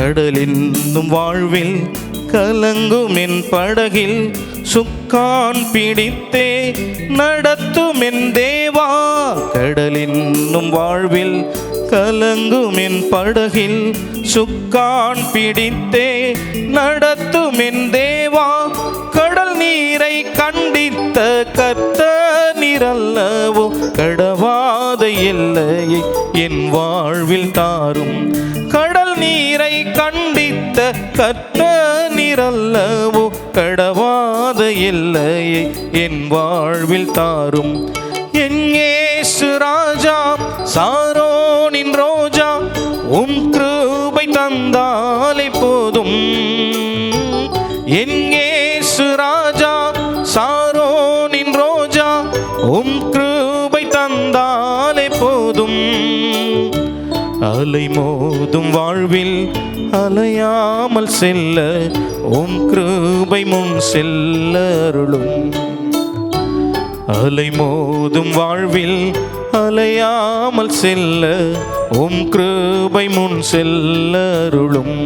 கடலின்னும் வாழ்வில் கலங்கும் என் படகில் சுக்கான் பிடித்தே நடத்தும் என் தேவா. கடலின்னும் வாழ்வில் கலங்கும் என் படகில் சுக்கான் பிடித்தே நடத்தும் என் தேவா. கடல் நீரை கண்டித்த கர்த்தரல்லவோ கடவாத எல்லையை என் வாழ்வில் தாரும். கடல் நீரை கண்டித்த கர்த்தரல்லவோ கடவாத எல்லையை என் வாழ்வில் தாரும். என் இயேசு ராஜா சாரோனின் ரோஜா உம் கிருபை தந்தாலே போதும். என் இயேசு ராஜா சாரோனின் ரோஜா உம் கிருபை தந்தாலே போதும். அலை மோதும் வாழ்வில் அலையாமல் செல்ல உம் கிருபை முன் செல்ல அருளும். அலை மோதும் வாழ்வில் அலையாமல் செல்ல உம் கிருபை முன் செல்ல அருளும்.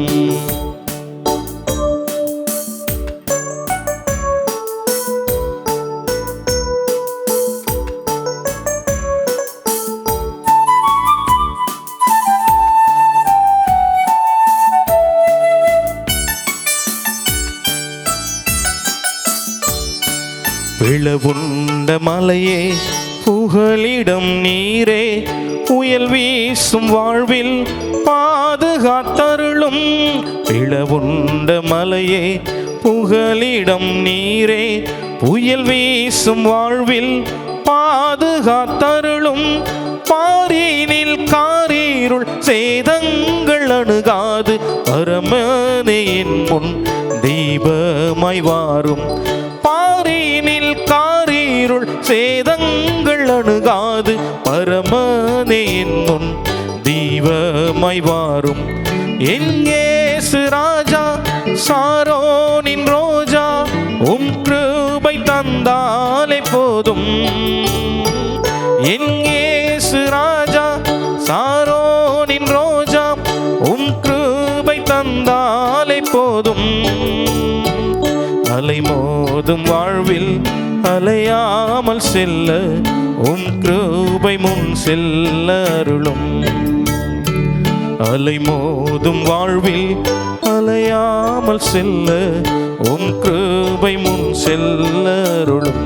பிளவுண்ட மலையே புகலிடம் நீரே புயல் வீசும் வாழ்வில் பாதுகாத்தருளும். பிளவுண்ட மலையே புகலிடம் நீரே புயல் வீசும் வாழ்வில் பாதுகாத்தருளும். பாரினில் காரீருள் சேதங்கள் அணுகாது பரமனே என் முன் தீபமாய் வாரும். பாரினில் காரீருள் சேதங்கள் அணுகாது பரமனே என் முன் தீபமாய் வாரும். என் இயேசு ராஜா சாரோனின் ரோஜா உம் கிருபை தந்தாலே போதும். என் இயேசு ராஜா சாரோனின் ரோஜா உம் கிருபை தந்தாலே போதும். அலை மோதும் வாழ்வில் அலையாமல் செல்ல உம் கிருபை முன் செல்ல அருளும். அலை மோதும் வாழ்வில் அலையாமல் செல்ல உம் கிருபை முன் செல்ல அருளும்.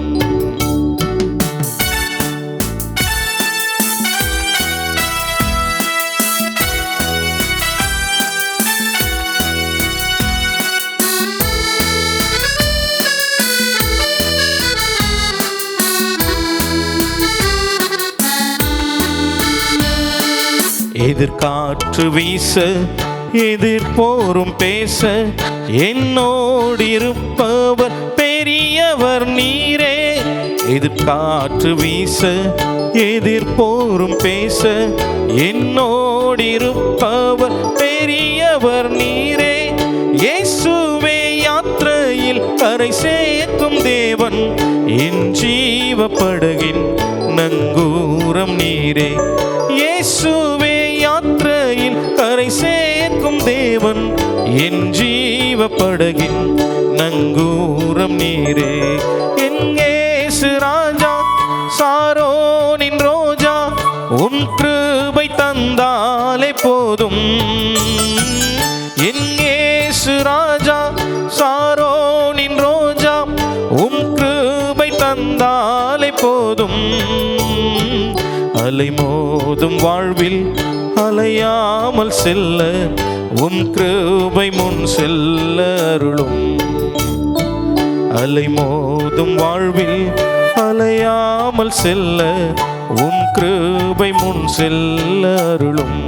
எதிர்காற்று வீச எதிர்போரும் பேச என்னோடிருப்பவர் பெரியவர் நீரே. எதிர்காற்று வீச எதிர்போரும் பேச என்னோடிருப்பவர் பெரியவர் நீரே. இயேசுவே யாத்திரையில் கரை சேர்க்கும் தேவன் என் ஜீவ படகின் நங்கூரம் நீரே. இயேசுவே யாத்திரையில் கரை சேர்க்கும் தேவன் என் ஜீவ படகின் நங்கூரம் நீரே. என் இயேசு ராஜா சாரோனின் ரோஜா உம் கிருபை தந்தாலே போதும். என் இயேசு ராஜா சாரோனின் ரோஜா உம் கிருபை தந்தாலே போதும். அலை மோதும் வாழ்வில் அலையாமல் செல்ல உம் கிருபை முன் செல்ல அருளும். அலை மோதும் வாழ்வில் அலையாமல் செல்ல உம் கிருபை முன் செல்ல அருளும்.